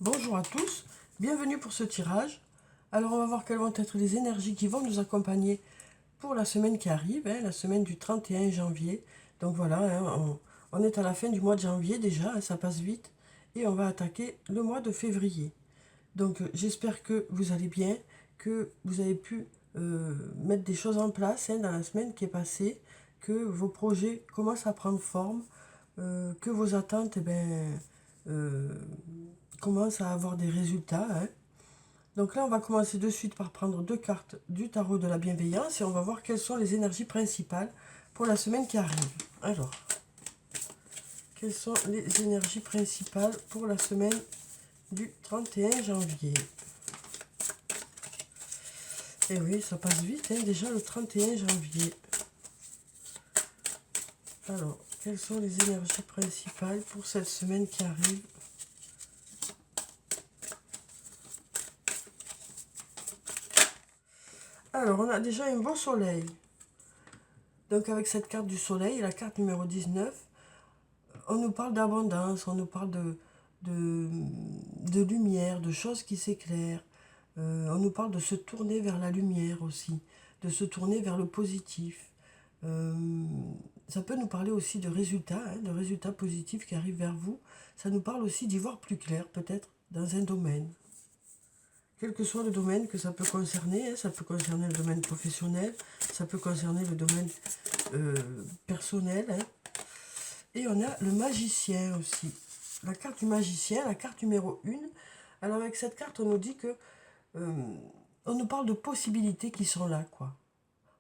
Bonjour à tous, bienvenue pour ce tirage. Alors on va voir quelles vont être les énergies qui vont nous accompagner pour la semaine qui arrive, la semaine du 31 janvier. Donc voilà, on est à la fin du mois de janvier déjà, ça passe vite. Et on va attaquer le mois de février. Donc j'espère que vous allez bien, que vous avez pu mettre des choses en place dans la semaine qui est passée, que vos projets commencent à prendre forme, que vos attentes euh, commencent à avoir des résultats. Donc là, on va commencer de suite par prendre deux cartes du tarot de la bienveillance et on va voir quelles sont les énergies principales pour la semaine qui arrive. Alors, quelles sont les énergies principales pour la semaine du 31 janvier? Et oui, ça passe vite, déjà le 31 janvier. Alors, quelles sont les énergies principales pour cette semaine qui arrive? Alors, on a déjà un beau soleil. Donc, avec cette carte du soleil, la carte numéro 19, on nous parle d'abondance, on nous parle de lumière, de choses qui s'éclairent. On nous parle de se tourner vers la lumière aussi, de se tourner vers le positif. Ça peut nous parler aussi de résultats positifs qui arrivent vers vous. Ça nous parle aussi d'y voir plus clair, peut-être, dans un domaine. Quel que soit le domaine que ça peut concerner, ça peut concerner le domaine professionnel, ça peut concerner le domaine personnel. Et on a le magicien aussi. La carte du magicien, la carte numéro 1. Alors avec cette carte, on nous dit que on nous parle de possibilités qui sont là, quoi.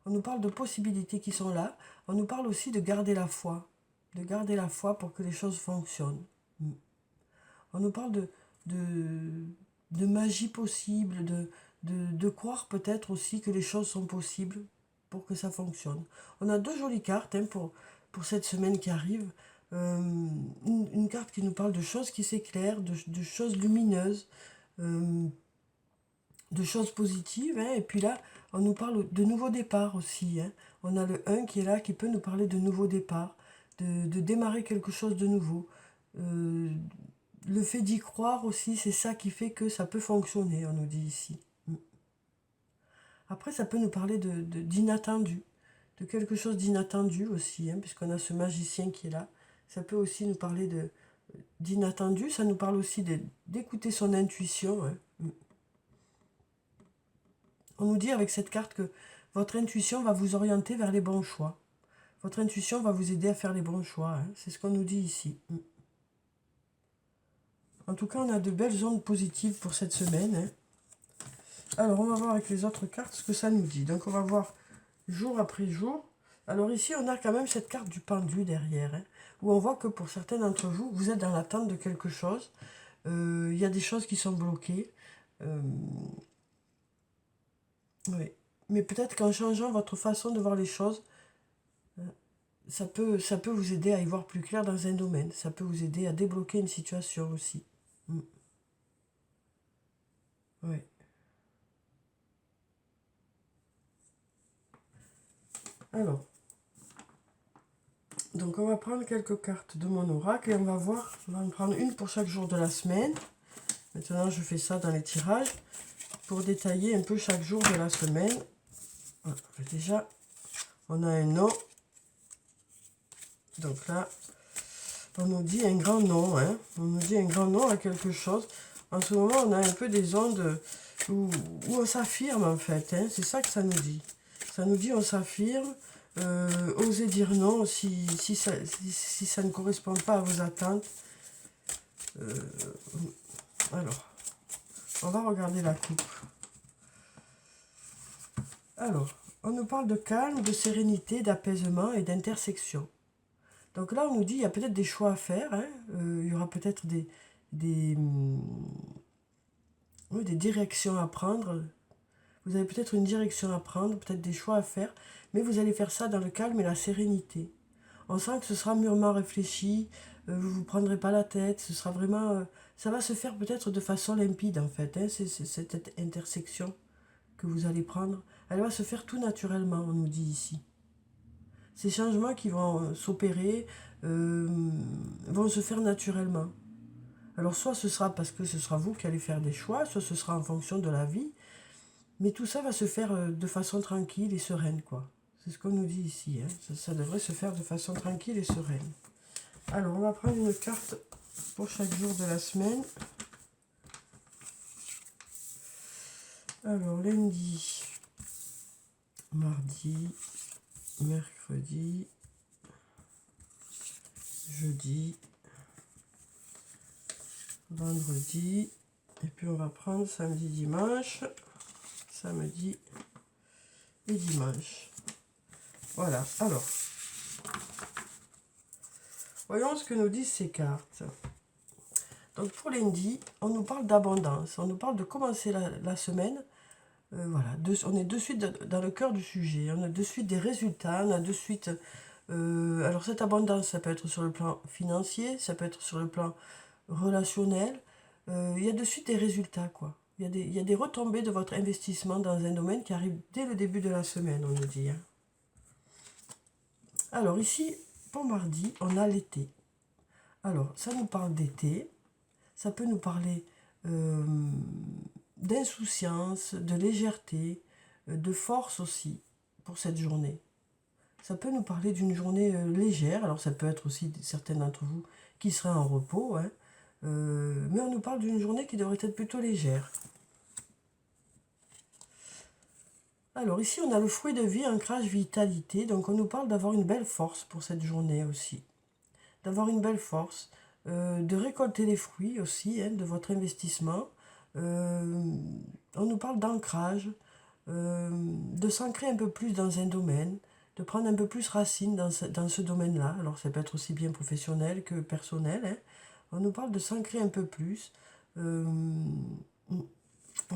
On nous parle de possibilités qui sont là. On nous parle aussi de garder la foi. De garder la foi pour que les choses fonctionnent. On nous parle de magie possible, de croire peut-être aussi que les choses sont possibles pour que ça fonctionne. On a deux jolies cartes pour cette semaine qui arrive. Une carte qui nous parle de choses qui s'éclairent, de choses lumineuses, de choses positives. Et puis là, on nous parle de nouveaux départs aussi. On a le 1 qui est là, qui peut nous parler de nouveaux départs, de démarrer quelque chose de nouveau. Le fait d'y croire aussi, c'est ça qui fait que ça peut fonctionner, on nous dit ici. Après, ça peut nous parler d'inattendu, de quelque chose d'inattendu aussi, puisqu'on a ce magicien qui est là. Ça peut aussi nous parler d'inattendu, ça nous parle aussi d'écouter son intuition. On nous dit avec cette carte que votre intuition va vous orienter vers les bons choix. Votre intuition va vous aider à faire les bons choix. C'est ce qu'on nous dit ici. En tout cas, on a de belles ondes positives pour cette semaine. Alors, on va voir avec les autres cartes ce que ça nous dit. Donc, on va voir jour après jour. Alors ici, on a quand même cette carte du pendu derrière, où on voit que pour certains d'entre vous, vous êtes dans l'attente de quelque chose. Il y a des choses qui sont bloquées. Oui. Mais peut-être qu'en changeant votre façon de voir les choses, ça peut vous aider à y voir plus clair dans un domaine. Ça peut vous aider à débloquer une situation aussi. Oui. Alors, donc on va prendre quelques cartes de mon oracle et on va voir, on va en prendre une pour chaque jour de la semaine. Maintenant, je fais ça dans les tirages pour détailler un peu chaque jour de la semaine. Voilà, déjà, on a un nom. Donc là, on nous dit un grand nom. On nous dit un grand nom à quelque chose. En ce moment, on a un peu des ondes où on s'affirme en fait. C'est ça que ça nous dit. Ça nous dit on s'affirme. Osez dire non si ça ne correspond pas à vos attentes. Alors, on va regarder la coupe. Alors, on nous parle de calme, de sérénité, d'apaisement et d'intersection. Donc là, on nous dit il y a peut-être des choix à faire. Il y aura peut-être des directions à prendre. Vous avez peut-être une direction à prendre, peut-être des choix à faire. Mais vous allez faire ça dans le calme et la sérénité. On sent que ce sera mûrement réfléchi. Vous ne vous prendrez pas la tête. Ce sera vraiment... ça va se faire peut-être de façon limpide, en fait. C'est cette intersection que vous allez prendre. Elle va se faire tout naturellement, on nous dit ici. Ces changements qui vont s'opérer vont se faire naturellement. Alors soit ce sera parce que ce sera vous qui allez faire des choix, soit ce sera en fonction de la vie. Mais tout ça va se faire de façon tranquille et sereine, quoi. C'est ce qu'on nous dit ici. Hein. Ça devrait se faire de façon tranquille et sereine. Alors, on va prendre une carte pour chaque jour de la semaine. Alors, lundi, mardi, mercredi, jeudi, vendredi. Et puis, on va prendre samedi, dimanche, samedi et dimanche. Voilà. Alors, voyons ce que nous disent ces cartes. Donc, pour lundi, on nous parle d'abondance. On nous parle de commencer la semaine. Voilà, on est de suite dans le cœur du sujet, on a de suite des résultats, on a de suite... alors cette abondance, ça peut être sur le plan financier, ça peut être sur le plan relationnel, il y a de suite des résultats, quoi. Il y a des retombées de votre investissement dans un domaine qui arrivent dès le début de la semaine, on nous dit. Hein. Alors ici, pour mardi, on a l'été. Alors, ça nous parle d'été, ça peut nous parler... d'insouciance, de légèreté, de force aussi pour cette journée. Ça peut nous parler d'une journée légère, alors ça peut être aussi certains d'entre vous qui seraient en repos, hein, mais on nous parle d'une journée qui devrait être plutôt légère. Alors ici on a le fruit de vie, ancrage, vitalité, donc on nous parle d'avoir une belle force pour cette journée aussi. D'avoir une belle force, de récolter les fruits aussi hein, de votre investissement. On nous parle d'ancrage, de s'ancrer un peu plus dans un domaine, de prendre un peu plus racine dans ce domaine-là. Alors ça peut être aussi bien professionnel que personnel. Hein. On nous parle de s'ancrer un peu plus. On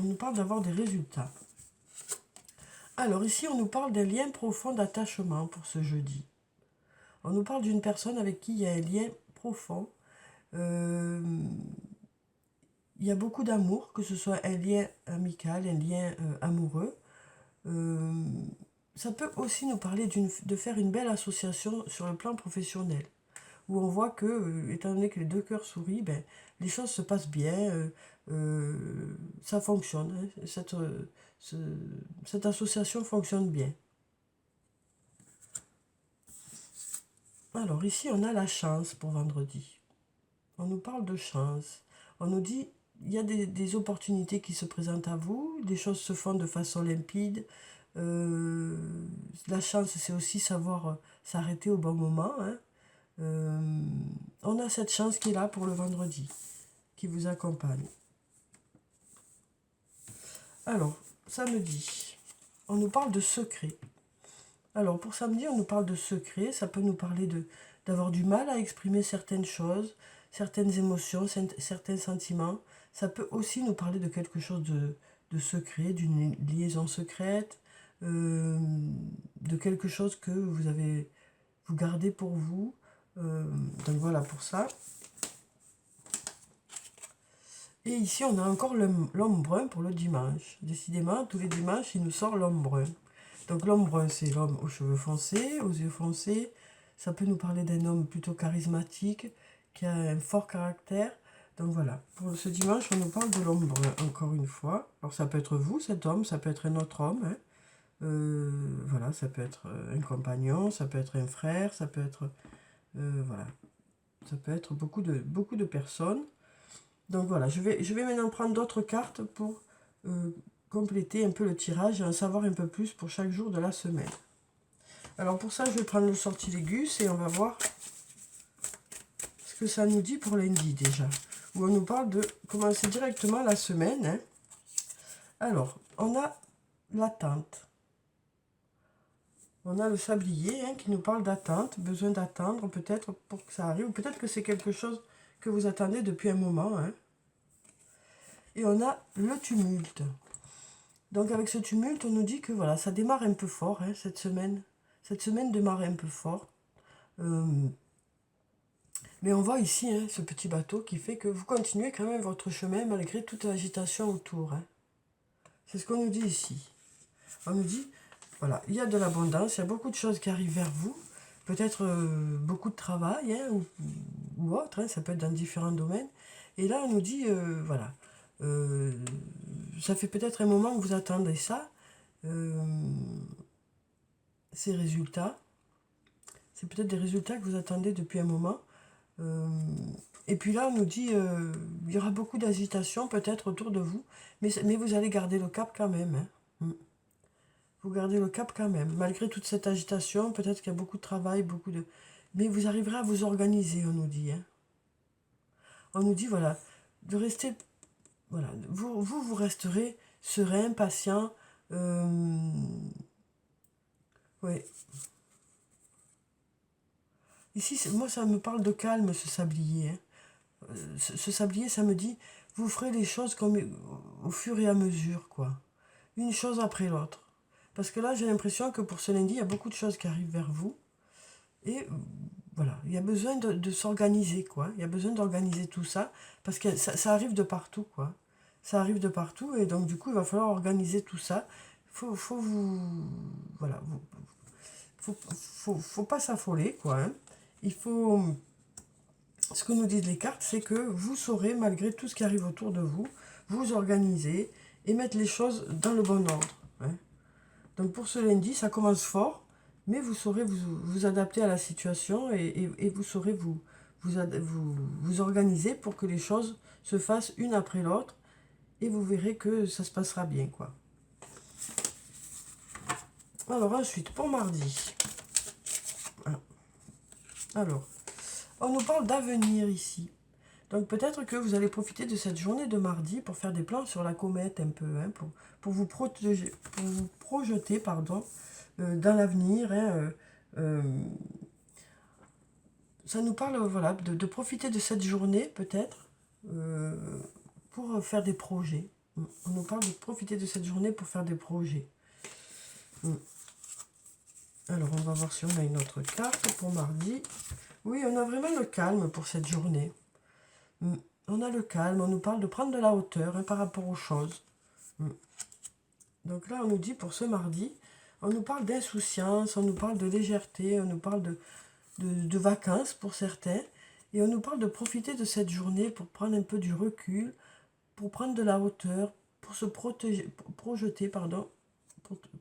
nous parle d'avoir des résultats. Alors ici, on nous parle d'un lien profond d'attachement pour ce jeudi. On nous parle d'une personne avec qui il y a un lien profond. Il y a beaucoup d'amour, que ce soit un lien amical, un lien amoureux. Ça peut aussi nous parler de faire une belle association sur le plan professionnel, où on voit que, étant donné que les deux cœurs sourient, ben, les choses se passent bien, ça fonctionne, hein, cette association fonctionne bien. Alors ici, on a la chance pour vendredi. On nous parle de chance. On nous dit il y a des opportunités qui se présentent à vous, des choses se font de façon limpide. La chance, c'est aussi savoir s'arrêter au bon moment. Hein. On a cette chance qui est là pour le vendredi, qui vous accompagne. Alors, samedi, on nous parle de secret. Alors, pour samedi, on nous parle de secret. Ça peut nous parler d'avoir du mal à exprimer certaines choses, certaines émotions, certains sentiments. Ça peut aussi nous parler de quelque chose de secret, d'une liaison secrète, de quelque chose que vous gardez pour vous. Donc voilà pour ça. Et ici, on a encore l'homme brun pour le dimanche. Décidément, tous les dimanches, il nous sort l'homme brun. Donc l'homme brun, c'est l'homme aux cheveux foncés, aux yeux foncés. Ça peut nous parler d'un homme plutôt charismatique, qui a un fort caractère. Donc voilà, pour ce dimanche, on nous parle de l'homme brun, encore une fois. Alors ça peut être vous, cet homme, ça peut être un autre homme. Hein. Voilà, ça peut être un compagnon, ça peut être un frère, ça peut être... voilà, ça peut être beaucoup de personnes. Donc voilà, je vais maintenant prendre d'autres cartes pour compléter un peu le tirage et en savoir un peu plus pour chaque jour de la semaine. Alors pour ça, je vais prendre le sortilègus et on va voir ce que ça nous dit pour lundi déjà. Où on nous parle de commencer directement la semaine. Hein. Alors, on a l'attente. On a le sablier hein, qui nous parle d'attente, besoin d'attendre peut-être pour que ça arrive. Ou peut-être que c'est quelque chose que vous attendez depuis un moment. Hein. Et on a le tumulte. Donc avec ce tumulte, on nous dit que voilà, ça démarre un peu fort hein, cette semaine. Cette semaine démarre un peu fort. Mais on voit ici hein, ce petit bateau qui fait que vous continuez quand même votre chemin malgré toute l'agitation autour. Hein. C'est ce qu'on nous dit ici. On nous dit, voilà, il y a de l'abondance, il y a beaucoup de choses qui arrivent vers vous. Peut-être beaucoup de travail hein, ou autre, hein, ça peut être dans différents domaines. Et là, on nous dit, voilà, ça fait peut-être un moment que vous attendez ça, ces résultats. C'est peut-être des résultats que vous attendez depuis un moment. Et puis là, on nous dit, il y aura beaucoup d'agitation peut-être autour de vous, mais vous allez garder le cap quand même. Hein. Vous gardez le cap quand même. Malgré toute cette agitation, peut-être qu'il y a beaucoup de travail, beaucoup de... Mais vous arriverez à vous organiser, on nous dit. Hein. On nous dit, voilà, de rester... Voilà, vous resterez serein, patient. Ouais. Ici, moi, ça me parle de calme, ce sablier. Hein. Ce sablier, ça me dit, vous ferez les choses comme au fur et à mesure, quoi. Une chose après l'autre. Parce que là, j'ai l'impression que pour ce lundi, il y a beaucoup de choses qui arrivent vers vous. Et voilà, il y a besoin de s'organiser, quoi. Il y a besoin d'organiser tout ça, parce que ça arrive de partout, quoi. Ça arrive de partout, et donc du coup, il va falloir organiser tout ça. Faut vous... Voilà, faut pas s'affoler, quoi. Hein. Il faut... Ce que nous disent les cartes, c'est que vous saurez, malgré tout ce qui arrive autour de vous, vous organiser et mettre les choses dans le bon ordre. Hein. Donc pour ce lundi, ça commence fort, mais vous saurez vous adapter à la situation et vous saurez vous organiser pour que les choses se fassent une après l'autre et vous verrez que ça se passera bien, quoi. Alors ensuite, pour mardi. Alors, on nous parle d'avenir ici. Donc peut-être que vous allez profiter de cette journée de mardi pour faire des plans sur la comète un peu, hein, pour vous projeter pardon, dans l'avenir. Hein, ça nous parle voilà, de profiter de cette journée peut-être pour faire des projets. On nous parle de profiter de cette journée pour faire des projets. Alors on va voir si on a une autre carte pour mardi. Oui, on a vraiment le calme pour cette journée. On a le calme, on nous parle de prendre de la hauteur hein, par rapport aux choses. Donc là, on nous dit pour ce mardi, on nous parle d'insouciance, on nous parle de légèreté, on nous parle de vacances pour certains, et on nous parle de profiter de cette journée pour prendre un peu du recul, pour prendre de la hauteur, pour se projeter, pardon,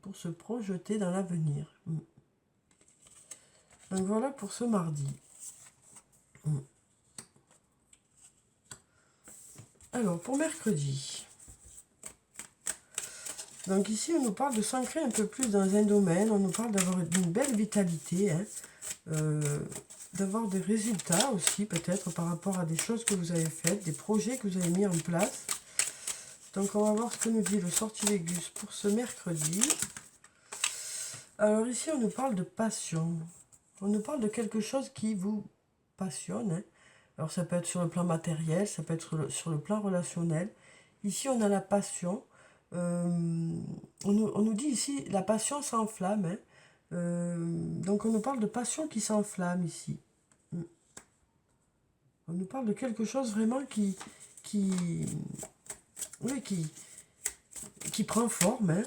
pour se projeter dans l'avenir. Donc voilà pour ce mardi. Alors, pour mercredi. Donc ici, on nous parle de s'ancrer un peu plus dans un domaine, on nous parle d'avoir une belle vitalité, hein, d'avoir des résultats aussi, peut-être par rapport à des choses que vous avez faites, des projets que vous avez mis en place. Donc on va voir ce que nous dit le sortilègus pour ce mercredi. Alors ici, on nous parle de passion. On nous parle de quelque chose qui vous passionne. Hein. Alors ça peut être sur le plan matériel, ça peut être sur le plan relationnel. Ici, on a la passion. On nous dit ici, la passion s'enflamme. Hein. Donc on nous parle de passion qui s'enflamme ici. On nous parle de quelque chose vraiment qui prend forme. Hein.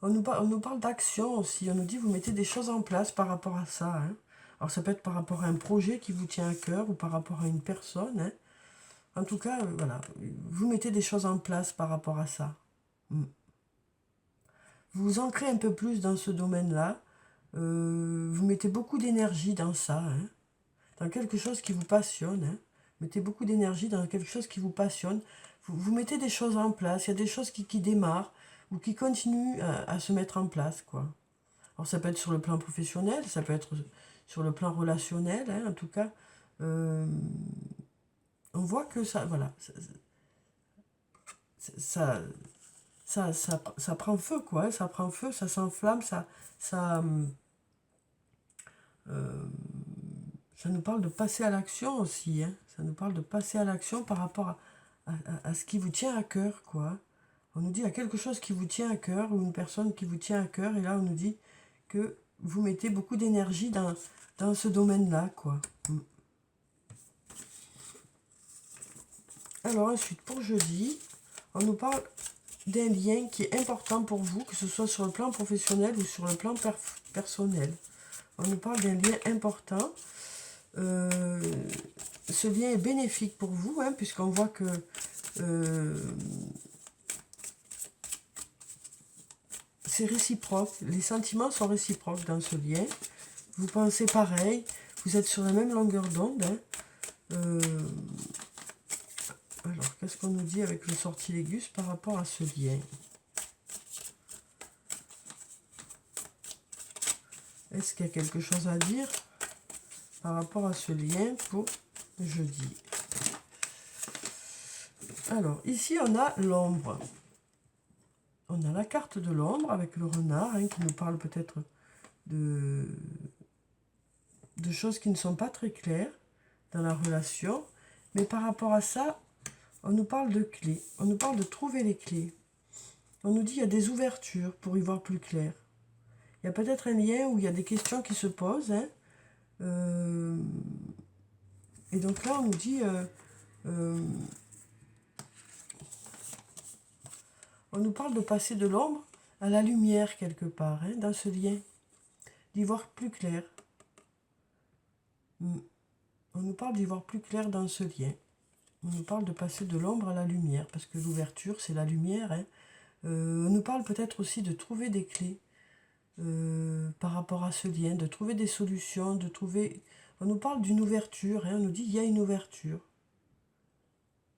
On nous parle d'action aussi. On nous dit, vous mettez des choses en place par rapport à ça. Hein. Alors ça peut être par rapport à un projet qui vous tient à cœur ou par rapport à une personne. Hein. En tout cas, voilà, vous mettez des choses en place par rapport à ça. Vous vous ancrez un peu plus dans ce domaine-là. Vous mettez beaucoup d'énergie dans ça, hein, dans quelque chose qui vous passionne. Hein. Mettez beaucoup d'énergie dans quelque chose qui vous passionne. Vous mettez des choses en place. Il y a des choses qui démarrent ou qui continuent à se mettre en place, quoi. Alors ça peut être sur le plan professionnel, ça peut être sur le plan relationnel, hein, en tout cas. On voit que ça, voilà, ça prend feu, quoi. Hein, ça prend feu, ça s'enflamme, ça nous parle de passer à l'action aussi. Hein. Ça nous parle de passer à l'action par rapport à ce qui vous tient à cœur, quoi. On nous dit il y a quelque chose qui vous tient à cœur ou une personne qui vous tient à cœur. Et là, on nous dit que vous mettez beaucoup d'énergie dans ce domaine-là, quoi. Alors ensuite, pour jeudi, on nous parle d'un lien qui est important pour vous, que ce soit sur le plan professionnel ou sur le plan personnel. On nous parle d'un lien important. ce lien est bénéfique pour vous, hein, puisqu'on voit que c'est réciproque. Les sentiments sont réciproques dans ce lien. Vous pensez pareil, vous êtes sur la même longueur d'onde. Hein. Alors, qu'est-ce qu'on nous dit avec le sortilégus par rapport à ce lien? Est-ce qu'il y a quelque chose à dire par rapport à ce lien pour jeudi? Alors, ici, on a l'ombre. On a la carte de l'ombre avec le renard, hein, qui nous parle peut-être de choses qui ne sont pas très claires dans la relation. Mais par rapport à ça, on nous parle de clés. On nous parle de trouver les clés. On nous dit qu'il y a des ouvertures pour y voir plus clair. Il y a peut-être un lien où il y a des questions qui se posent. Hein. Et donc là, on nous dit... on nous parle de passer de l'ombre à la lumière quelque part, hein, dans ce lien. D'y voir plus clair. On nous parle d'y voir plus clair dans ce lien. On nous parle de passer de l'ombre à la lumière, parce que l'ouverture, c'est la lumière. Hein. On nous parle peut-être aussi de trouver des clés par rapport à ce lien, de trouver des solutions, de trouver... On nous parle d'une ouverture, hein. On nous dit il y a une ouverture.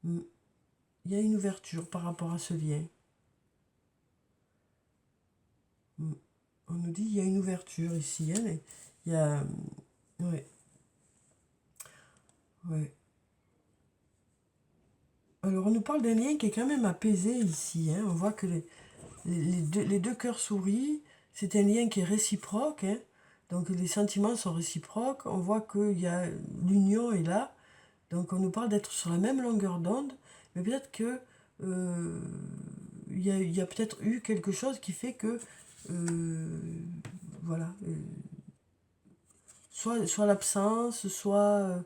Il y a une ouverture par rapport à ce lien. On nous dit il y a une ouverture ici. Hein. Il y a... Ouais. Ouais. Alors, on nous parle d'un lien qui est quand même apaisé ici. Hein. On voit que les deux cœurs sourient. C'est un lien qui est réciproque. Hein. Donc, les sentiments sont réciproques. On voit que l'union est là. Donc, on nous parle d'être sur la même longueur d'onde. Mais peut-être que il y a peut-être eu quelque chose qui fait que... voilà. Soit l'absence, soit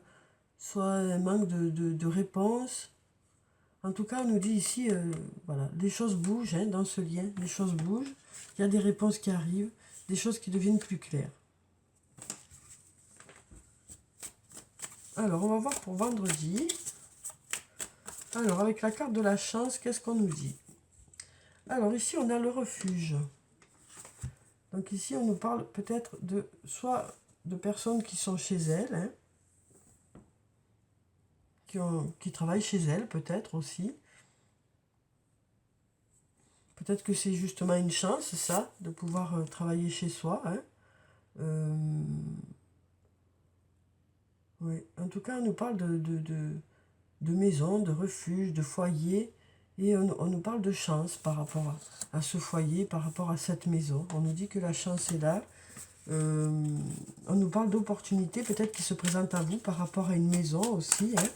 un manque de réponse. En tout cas, on nous dit ici, voilà, les choses bougent hein, dans ce lien, les choses bougent, il y a des réponses qui arrivent, des choses qui deviennent plus claires. Alors, on va voir pour vendredi. Alors, avec la carte de la chance, qu'est-ce qu'on nous dit? Alors, ici, on a le refuge. Donc, ici, on nous parle peut-être soit de personnes qui sont chez elles, hein, qui travaillent chez elles, peut-être aussi. Peut-être que c'est justement une chance, ça, de pouvoir travailler chez soi. Hein. Oui. En tout cas, on nous parle de maison, de refuge, de foyer. Et on nous parle de chance par rapport à ce foyer, par rapport à cette maison. On nous dit que la chance est là. On nous parle d'opportunités peut-être qui se présentent à vous par rapport à une maison aussi. Hein.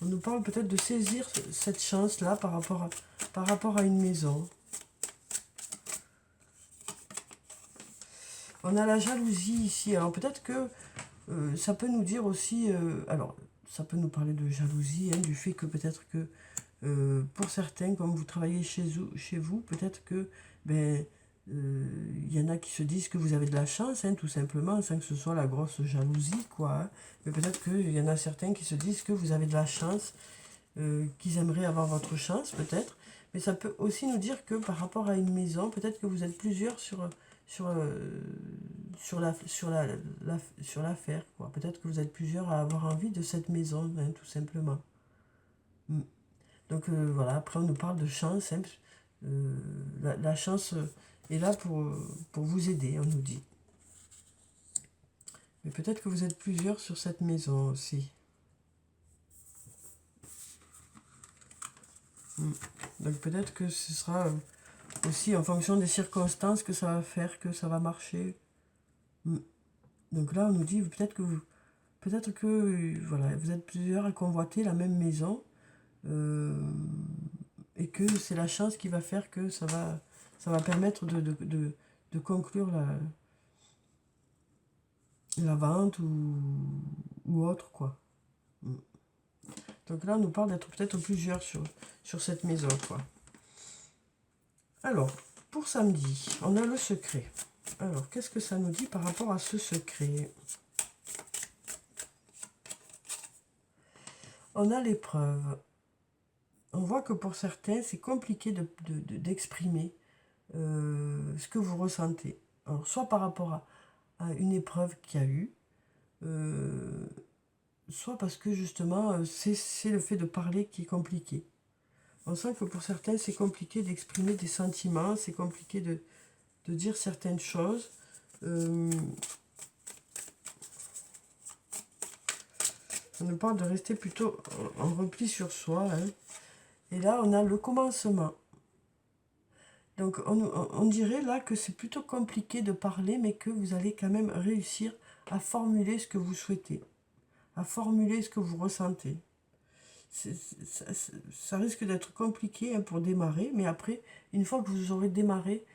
On nous parle peut-être de saisir cette chance-là par rapport à une maison. On a la jalousie ici. Alors peut-être que ça peut nous dire aussi... alors, ça peut nous parler de jalousie, hein, du fait que peut-être que pour certains, comme vous travaillez chez vous, peut-être que y en a qui se disent que vous avez de la chance, hein, tout simplement, sans que ce soit la grosse jalousie, quoi. Hein. Mais peut-être qu'il y en a certains qui se disent que vous avez de la chance, qu'ils aimeraient avoir votre chance, peut-être. Mais ça peut aussi nous dire que par rapport à une maison, peut-être que vous êtes plusieurs sur l'affaire, quoi. Peut-être que vous êtes plusieurs à avoir envie de cette maison, hein, tout simplement. Donc voilà, après on nous parle de chance. Hein, la chance est là pour vous aider, on nous dit. Mais peut-être que vous êtes plusieurs sur cette maison aussi. Donc peut-être que ce sera aussi en fonction des circonstances que ça va faire, que ça va marcher. Donc là on nous dit peut-être que voilà, vous êtes plusieurs à convoiter la même maison. Et que c'est la chance qui va faire que ça va permettre de conclure la vente ou autre, quoi. Donc là, on nous parle d'être peut-être plusieurs sur cette maison, quoi. Alors, pour samedi, on a le secret. Alors, qu'est-ce que ça nous dit par rapport à ce secret? On a l'épreuve. On voit que pour certains, c'est compliqué d'exprimer ce que vous ressentez. Alors, soit par rapport à une épreuve qu'il y a eu, soit parce que justement, c'est le fait de parler qui est compliqué. On sent que pour certains, c'est compliqué d'exprimer des sentiments, c'est compliqué de dire certaines choses. On nous parle de rester plutôt en repli sur soi. Hein. Et là, on a le commencement. Donc, on dirait là que c'est plutôt compliqué de parler, mais que vous allez quand même réussir à formuler ce que vous souhaitez, à formuler ce que vous ressentez. Ça risque d'être compliqué hein, pour démarrer, mais après, une fois que vous aurez démarré,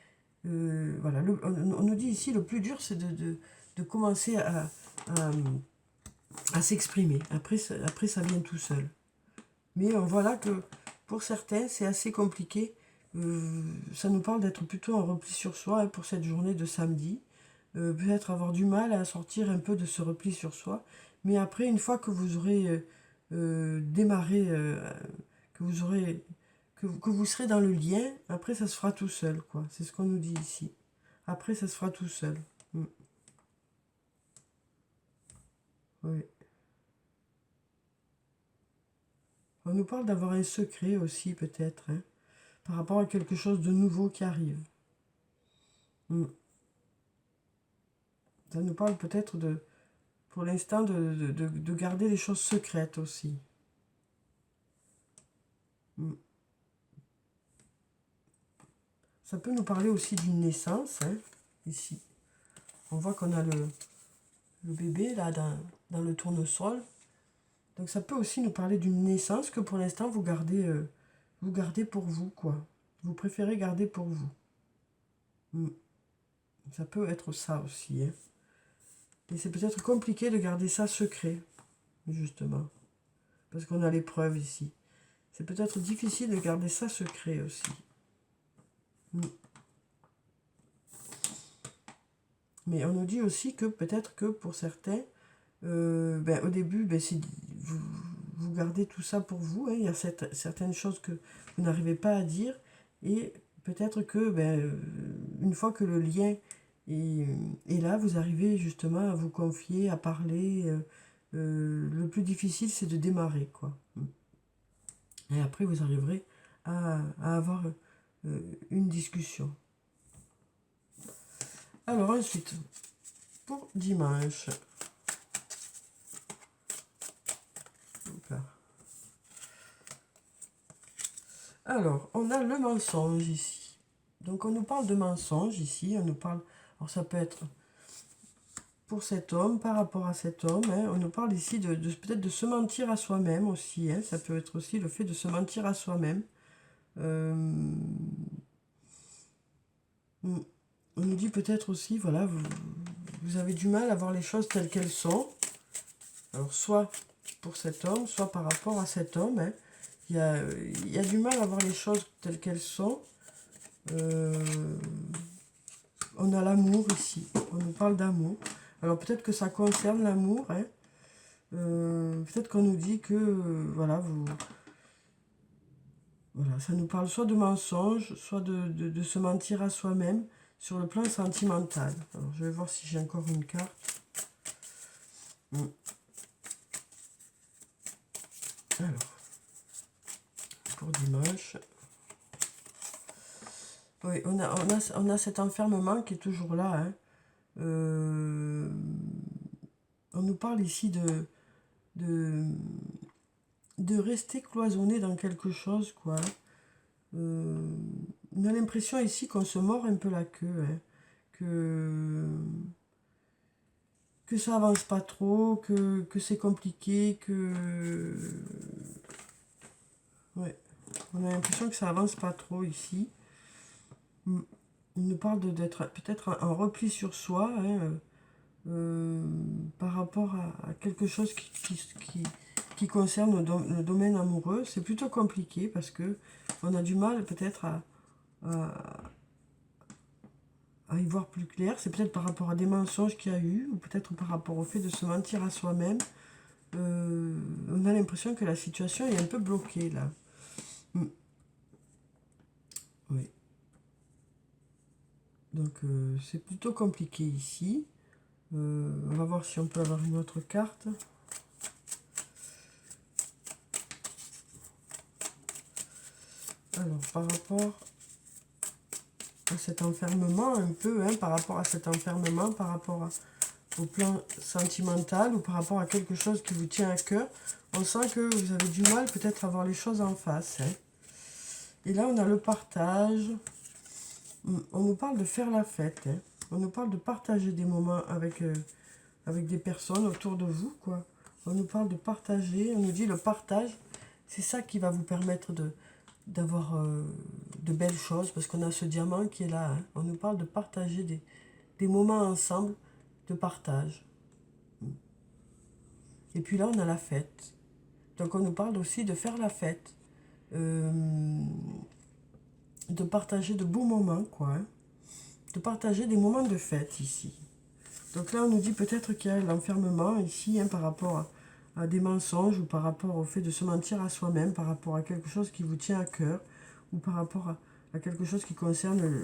voilà, on nous dit ici, le plus dur, c'est de commencer à s'exprimer. Après, ça vient tout seul. Mais on voit là que pour certains, c'est assez compliqué. Ça nous parle d'être plutôt en repli sur soi hein, pour cette journée de samedi. Peut-être avoir du mal à sortir un peu de ce repli sur soi. Mais après, une fois que vous aurez démarré, que vous serez dans le lien, après ça se fera tout seul, quoi. C'est ce qu'on nous dit ici. Après, ça se fera tout seul. Oui. On nous parle d'avoir un secret aussi, peut-être, hein, par rapport à quelque chose de nouveau qui arrive. Ça nous parle peut-être pour l'instant, de garder les choses secrètes aussi. Ça peut nous parler aussi d'une naissance, hein, ici. On voit qu'on a le bébé, là, dans le tournesol. Donc ça peut aussi nous parler d'une naissance que pour l'instant, vous gardez pour vous, quoi. Vous préférez garder pour vous. Ça peut être ça aussi, hein. Et c'est peut-être compliqué de garder ça secret, justement. Parce qu'on a l'épreuve ici. C'est peut-être difficile de garder ça secret aussi. Mais on nous dit aussi que peut-être que pour certains, au début, vous gardez tout ça pour vous. Hein. Il y a certaines choses que vous n'arrivez pas à dire. Et peut-être que une fois que le lien est là, vous arrivez justement à vous confier, à parler. Le plus difficile, c'est de démarrer, quoi. Et après, vous arriverez à avoir une discussion. Alors ensuite, pour dimanche. Alors, on a le mensonge ici. Donc, on nous parle de mensonge ici. On nous parle. Alors, ça peut être pour cet homme, par rapport à cet homme. Hein, on nous parle ici peut-être de se mentir à soi-même aussi. Hein, ça peut être aussi le fait de se mentir à soi-même. On nous dit peut-être aussi, voilà, vous avez du mal à voir les choses telles qu'elles sont. Alors, soit pour cet homme, soit par rapport à cet homme. Hein. Il y a du mal à voir les choses telles qu'elles sont. On a l'amour ici. On nous parle d'amour. Alors, peut-être que ça concerne l'amour. Hein. Peut-être qu'on nous dit que, voilà, ça nous parle soit de mensonge, soit de se mentir à soi-même sur le plan sentimental. Alors, je vais voir si j'ai encore une carte. Alors, pour dimanche. Oui, on a cet enfermement qui est toujours là. Hein. On nous parle ici de rester cloisonné dans quelque chose, quoi. On a l'impression ici qu'on se mord un peu la queue, hein, que ça avance pas trop, que c'est compliqué, ouais, on a l'impression que ça avance pas trop ici. Il nous parle d'être peut-être un repli sur soi, hein, par rapport à quelque chose qui concerne le domaine amoureux. C'est plutôt compliqué parce que on a du mal peut-être à à y voir plus clair. C'est peut-être par rapport à des mensonges qu'il y a eu, ou peut-être par rapport au fait de se mentir à soi-même. On a l'impression que la situation est un peu bloquée là. Mm. Oui. Donc c'est plutôt compliqué ici. On va voir si on peut avoir une autre carte. Alors par rapport à cet enfermement un peu, hein, par rapport à cet enfermement, par rapport au plan sentimental ou par rapport à quelque chose qui vous tient à cœur, on sent que vous avez du mal peut-être à voir les choses en face. Hein. Et là on a le partage. On nous parle de faire la fête. Hein. On nous parle de partager des moments avec, avec des personnes autour de vous, quoi. On nous parle de partager. On nous dit le partage, c'est ça qui va vous permettre d'avoir de belles choses, parce qu'on a ce diamant qui est là. Hein. On nous parle de partager des moments ensemble de partage. Et puis là, on a la fête. Donc on nous parle aussi de faire la fête. De partager de beaux moments, quoi. Hein. De partager des moments de fête ici. Donc là, on nous dit peut-être qu'il y a l'enfermement ici, hein, par rapport à des mensonges, ou par rapport au fait de se mentir à soi-même, par rapport à quelque chose qui vous tient à cœur, ou par rapport à quelque chose qui concerne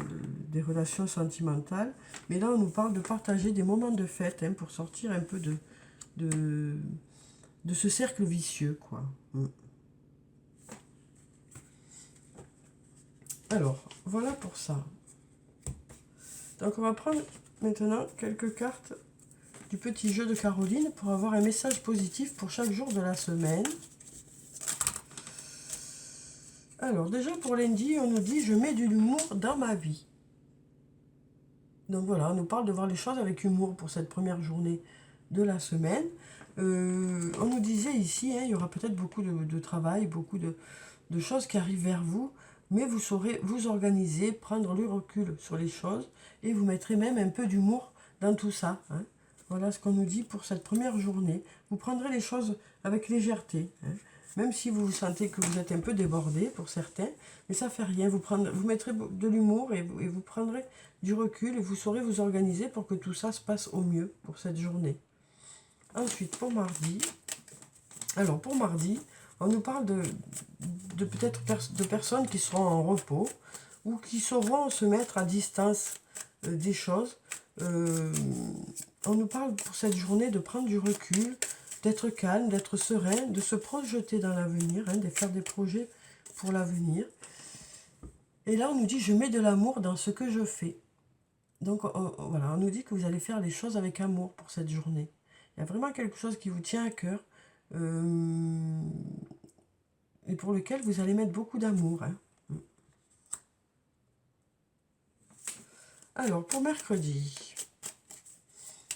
des relations sentimentales. Mais là, on nous parle de partager des moments de fête, hein, pour sortir un peu de ce cercle vicieux, quoi. Alors, voilà pour ça. Donc on va prendre maintenant quelques cartes du petit jeu de Caroline pour avoir un message positif pour chaque jour de la semaine. Alors déjà pour lundi, on nous dit « Je mets de l'humour dans ma vie ». Donc voilà, on nous parle de voir les choses avec humour pour cette première journée de la semaine. On nous disait ici, hein, il y aura peut-être beaucoup de travail, beaucoup de choses qui arrivent vers vous, mais vous saurez vous organiser, prendre le recul sur les choses, et vous mettrez même un peu d'humour dans tout ça. Hein. Voilà ce qu'on nous dit pour cette première journée. Vous prendrez les choses avec légèreté, hein. Même si vous sentez que vous êtes un peu débordé pour certains, mais ça ne fait rien. Vous mettrez de l'humour et vous prendrez du recul et vous saurez vous organiser pour que tout ça se passe au mieux pour cette journée. Ensuite, pour mardi, alors pour mardi, on nous parle de peut-être de personnes qui seront en repos ou qui sauront se mettre à distance des choses. On nous parle pour cette journée de prendre du recul, d'être calme, d'être serein, de se projeter dans l'avenir, hein, de faire des projets pour l'avenir. Et là, on nous dit « Je mets de l'amour dans ce que je fais ». Donc, voilà, on nous dit que vous allez faire les choses avec amour pour cette journée. Il y a vraiment quelque chose qui vous tient à cœur et pour lequel vous allez mettre beaucoup d'amour. Hein. Alors, pour mercredi...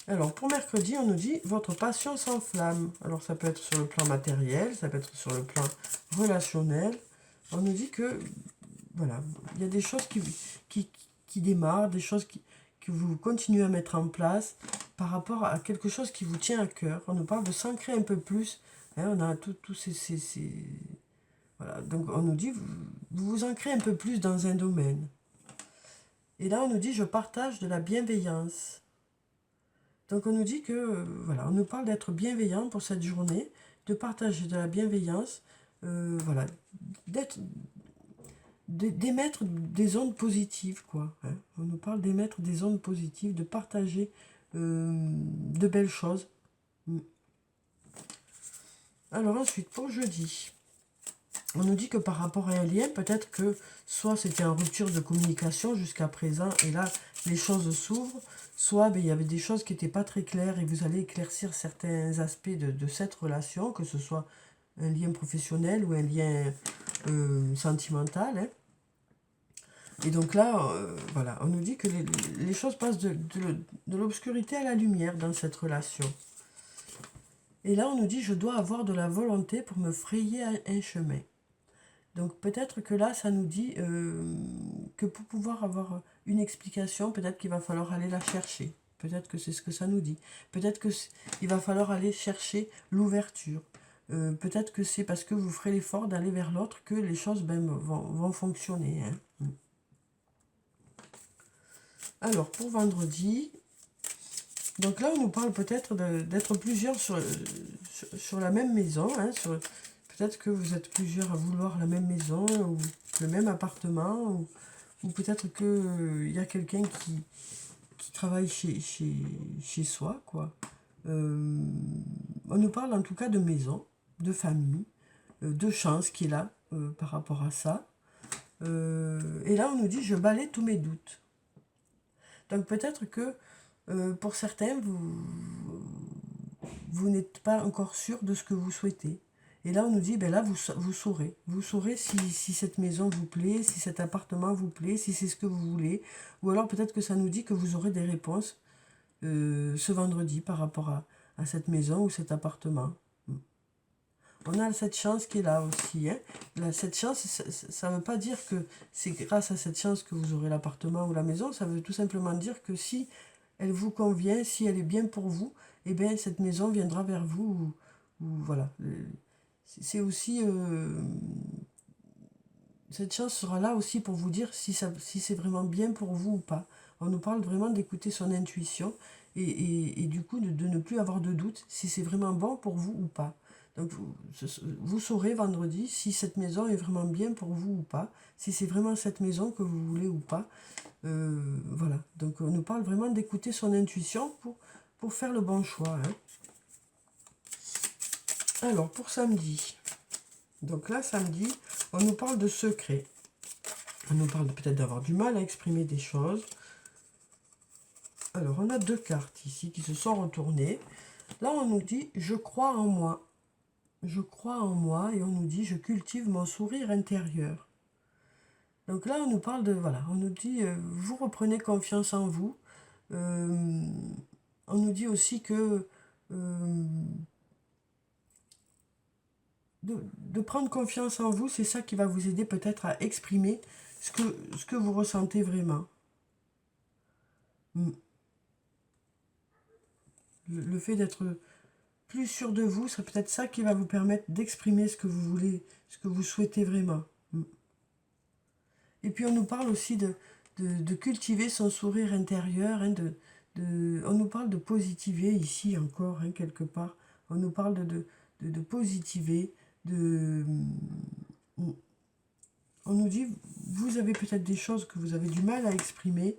on nous dit « Votre passion s'enflamme ». Alors, ça peut être sur le plan matériel, ça peut être sur le plan relationnel. On nous dit que, voilà, il y a des choses qui démarrent, des choses que vous continuez à mettre en place par rapport à quelque chose qui vous tient à cœur. On nous parle de s'ancrer un peu plus. Hein, on a tous ces... Voilà, donc on nous dit, vous vous ancrez un peu plus dans un domaine. Et là, on nous dit « Je partage de la bienveillance ». Donc on nous dit que, voilà, on nous parle d'être bienveillant pour cette journée, de partager de la bienveillance, voilà, d'émettre des ondes positives, quoi. Hein. On nous parle d'émettre des ondes positives, de partager de belles choses. Alors ensuite, pour jeudi, on nous dit que par rapport à un lien, peut-être que soit c'était en rupture de communication jusqu'à présent, et là, les choses s'ouvrent, soit il y avait des choses qui n'étaient pas très claires, et vous allez éclaircir certains aspects de cette relation, que ce soit un lien professionnel ou un lien sentimental. Hein. Et donc là, voilà, on nous dit que les choses passent de l'obscurité à la lumière dans cette relation. Et là, on nous dit « Je dois avoir de la volonté pour me frayer un chemin ». Donc peut-être que là, ça nous dit que pour pouvoir avoir une explication, peut-être qu'il va falloir aller la chercher. Peut-être que c'est ce que ça nous dit. Peut-être qu'il va falloir aller chercher l'ouverture. Peut-être que c'est parce que vous ferez l'effort d'aller vers l'autre que les choses vont fonctionner. Hein. Alors, pour vendredi, donc là, on nous parle peut-être d'être plusieurs sur la même maison. Hein, peut-être que vous êtes plusieurs à vouloir la même maison ou le même appartement. Ou peut-être qu'il y a quelqu'un qui travaille chez soi, quoi. On nous parle en tout cas de maison, de famille, de chance qu'il a par rapport à ça. Et là, on nous dit, je balaie tous mes doutes. Donc peut-être que pour certains, vous n'êtes pas encore sûr de ce que vous souhaitez. Et là, on nous dit, ben là, vous saurez. Vous saurez si cette maison vous plaît, si cet appartement vous plaît, si c'est ce que vous voulez. Ou alors peut-être que ça nous dit que vous aurez des réponses ce vendredi par rapport à cette maison ou cet appartement. On a cette chance qui est là aussi. Hein. Là, cette chance, ça ne veut pas dire que c'est grâce à cette chance que vous aurez l'appartement ou la maison. Ça veut tout simplement dire que si elle vous convient, si elle est bien pour vous, eh bien, cette maison viendra vers vous. Voilà. C'est aussi... cette chance sera là aussi pour vous dire si c'est vraiment bien pour vous ou pas. On nous parle vraiment d'écouter son intuition et du coup de ne plus avoir de doute si c'est vraiment bon pour vous ou pas. Donc vous saurez vendredi si cette maison est vraiment bien pour vous ou pas, si c'est vraiment cette maison que vous voulez ou pas. Voilà, donc on nous parle vraiment d'écouter son intuition pour faire le bon choix. Hein. Alors pour samedi, donc là samedi, on nous parle de secrets. On nous parle peut-être d'avoir du mal à exprimer des choses. Alors on a deux cartes ici qui se sont retournées. Là on nous dit je crois en moi. Je crois en moi et on nous dit je cultive mon sourire intérieur. Donc là on nous parle de, voilà, on nous dit vous reprenez confiance en vous. On nous dit aussi que de prendre confiance en vous, c'est ça qui va vous aider peut-être à exprimer ce que vous ressentez vraiment. Le fait d'être plus sûr de vous, c'est peut-être ça qui va vous permettre d'exprimer ce que vous voulez, ce que vous souhaitez vraiment. Et puis on nous parle aussi de cultiver son sourire intérieur, hein, on nous parle de positiver ici encore, hein, quelque part. On nous parle de positiver, on nous dit, vous avez peut-être des choses que vous avez du mal à exprimer,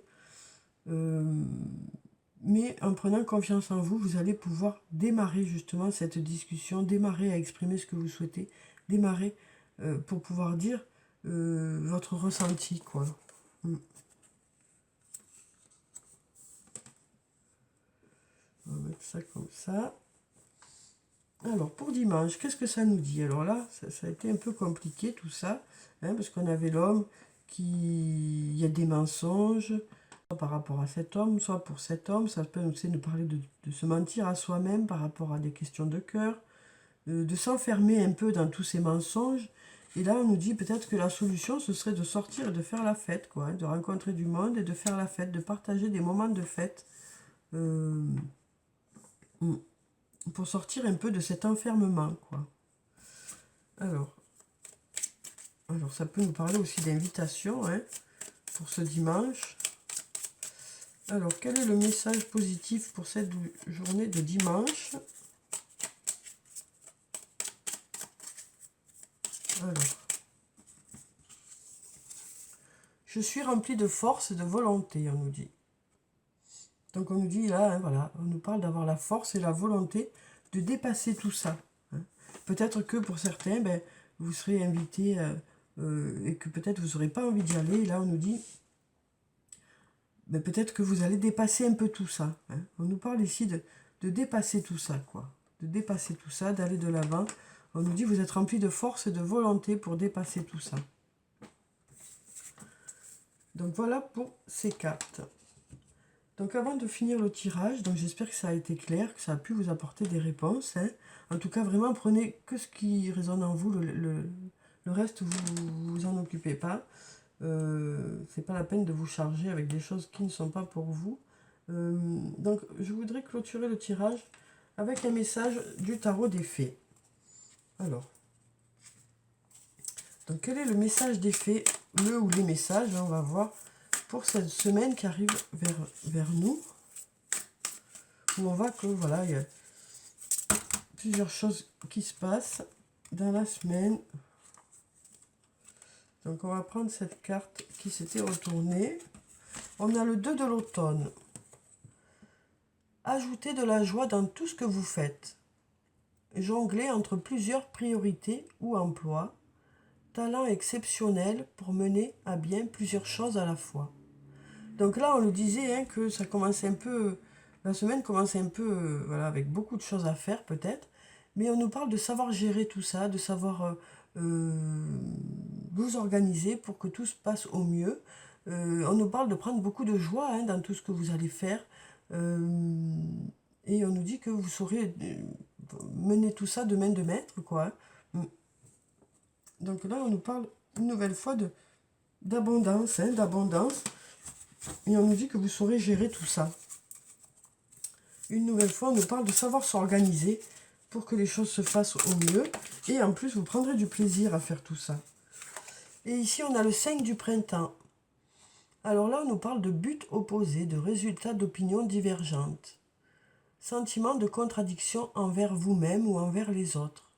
mais en prenant confiance en vous, vous allez pouvoir démarrer justement cette discussion, démarrer à exprimer ce que vous souhaitez, démarrer pour pouvoir dire votre ressenti, quoi. On va mettre ça comme ça. Alors, pour dimanche, qu'est-ce que ça nous dit? Alors là, ça a été un peu compliqué tout ça, hein, parce qu'on avait l'homme il y a des mensonges par rapport à cet homme, soit pour cet homme, ça peut aussi nous parler de se mentir à soi-même par rapport à des questions de cœur, de s'enfermer un peu dans tous ces mensonges. Et là, on nous dit peut-être que la solution, ce serait de sortir et de faire la fête, quoi, hein, de rencontrer du monde et de faire la fête, de partager des moments de fête. Pour sortir un peu de cet enfermement, quoi. Alors ça peut nous parler aussi d'invitation, hein, pour ce dimanche. Alors, quel est le message positif pour cette journée de dimanche? Alors, je suis rempli de force et de volonté, on nous dit. Donc on nous dit là, hein, voilà, on nous parle d'avoir la force et la volonté de dépasser tout ça. Hein. Peut-être que pour certains, ben, vous serez invité et que peut-être vous n'aurez pas envie d'y aller. Et là, on nous dit, ben, peut-être que vous allez dépasser un peu tout ça. Hein. On nous parle ici de dépasser tout ça, quoi. De dépasser tout ça, d'aller de l'avant. On nous dit, vous êtes rempli de force et de volonté pour dépasser tout ça. Donc voilà pour ces cartes. Donc avant de finir le tirage, donc j'espère que ça a été clair, que ça a pu vous apporter des réponses. Hein. En tout cas, vraiment, prenez que ce qui résonne en vous, le reste, vous vous en occupez pas. C'est pas la peine de vous charger avec des choses qui ne sont pas pour vous. Donc je voudrais clôturer le tirage avec un message du tarot des fées. Alors, donc quel est le message des fées, le ou les messages, on va voir, pour cette semaine qui arrive vers nous. Où on voit que voilà, il y a plusieurs choses qui se passent dans la semaine. Donc on va prendre cette carte qui s'était retournée. On a le 2 de l'automne. Ajoutez de la joie dans tout ce que vous faites. Jonglez entre plusieurs priorités ou emplois. Talent exceptionnel pour mener à bien plusieurs choses à la fois. Donc là, on nous disait hein, que ça commençait un peu... La semaine commençait un peu voilà, avec beaucoup de choses à faire peut-être. Mais on nous parle de savoir gérer tout ça, de savoir vous organiser pour que tout se passe au mieux. On nous parle de prendre beaucoup de joie hein, dans tout ce que vous allez faire. Et on nous dit que vous saurez mener tout ça de main de maître, quoi. Donc là, on nous parle une nouvelle fois d'abondance, hein, d'abondance. Et on nous dit que vous saurez gérer tout ça. Une nouvelle fois, on nous parle de savoir s'organiser pour que les choses se fassent au mieux. Et en plus, vous prendrez du plaisir à faire tout ça. Et ici, on a le 5 du printemps. Alors là, on nous parle de buts opposés, de résultats d'opinions divergentes. Sentiment de contradiction envers vous-même ou envers les autres.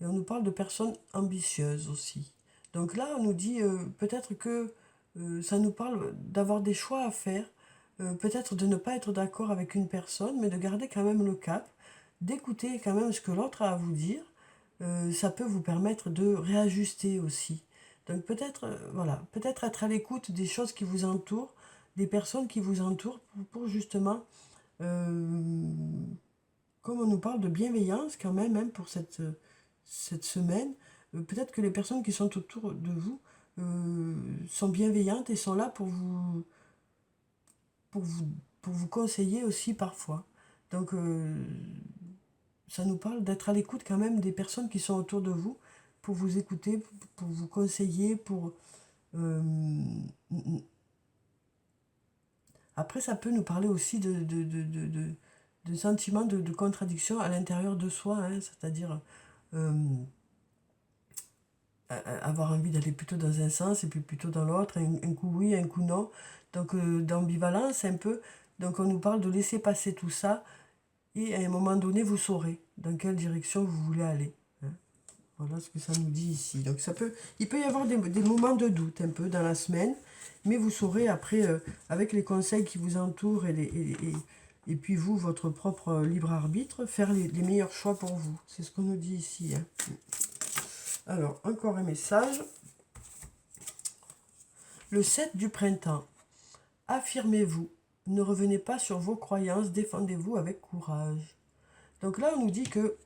Et on nous parle de personnes ambitieuses aussi. Donc là, on nous dit peut-être que ça nous parle d'avoir des choix à faire, peut-être de ne pas être d'accord avec une personne, mais de garder quand même le cap, d'écouter quand même ce que l'autre a à vous dire. Ça peut vous permettre de réajuster aussi. Donc peut-être voilà, peut-être être à l'écoute des choses qui vous entourent, des personnes qui vous entourent, pour justement, comme on nous parle de bienveillance quand même, hein, pour cette semaine, peut-être que les personnes qui sont autour de vous sont bienveillantes et sont là pour vous, pour vous conseiller aussi parfois. Donc ça nous parle d'être à l'écoute quand même des personnes qui sont autour de vous, pour vous écouter, pour vous conseiller, pour... Après, ça peut nous parler aussi de sentiments de contradiction à l'intérieur de soi, hein, c'est-à-dire avoir envie d'aller plutôt dans un sens et puis plutôt dans l'autre, un coup oui, un coup non. Donc d'ambivalence un peu. Donc on nous parle de laisser passer tout ça et à un moment donné, vous saurez dans quelle direction vous voulez aller. Hein. Voilà ce que ça nous dit ici. Donc il peut y avoir des moments de doute un peu dans la semaine, mais vous saurez après, avec les conseils qui vous entourent et puis vous, votre propre libre arbitre, faire les meilleurs choix pour vous. C'est ce qu'on nous dit ici. Hein. Alors, encore un message. Le 7 du printemps. Affirmez-vous. Ne revenez pas sur vos croyances. Défendez-vous avec courage. Donc là, on nous dit que,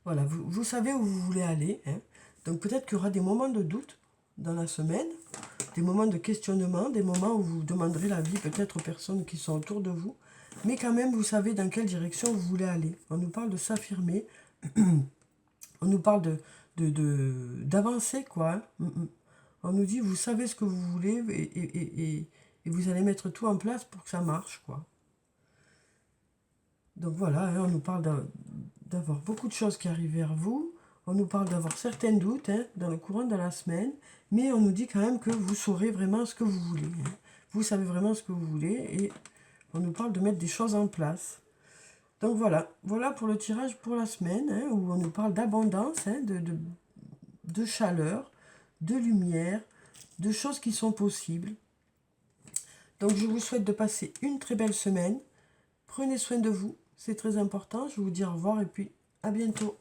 voilà, vous savez où vous voulez aller. Hein. Donc peut-être qu'il y aura des moments de doute dans la semaine, des moments de questionnement, des moments où vous demanderez l'avis peut-être aux personnes qui sont autour de vous. Mais quand même, vous savez dans quelle direction vous voulez aller. On nous parle de s'affirmer. On nous parle d'avancer, quoi. On nous dit, vous savez ce que vous voulez et vous allez mettre tout en place pour que ça marche, quoi. Donc voilà, hein, on nous parle d'avoir beaucoup de choses qui arrivent vers vous. On nous parle d'avoir certains doutes hein, dans le courant de la semaine. Mais on nous dit quand même que vous saurez vraiment ce que vous voulez. Hein. Vous savez vraiment ce que vous voulez et on nous parle de mettre des choses en place. Donc voilà, voilà pour le tirage pour la semaine, hein, où on nous parle d'abondance, hein, de chaleur, de lumière, de choses qui sont possibles. Donc je vous souhaite de passer une très belle semaine. Prenez soin de vous, c'est très important. Je vous dis au revoir et puis à bientôt.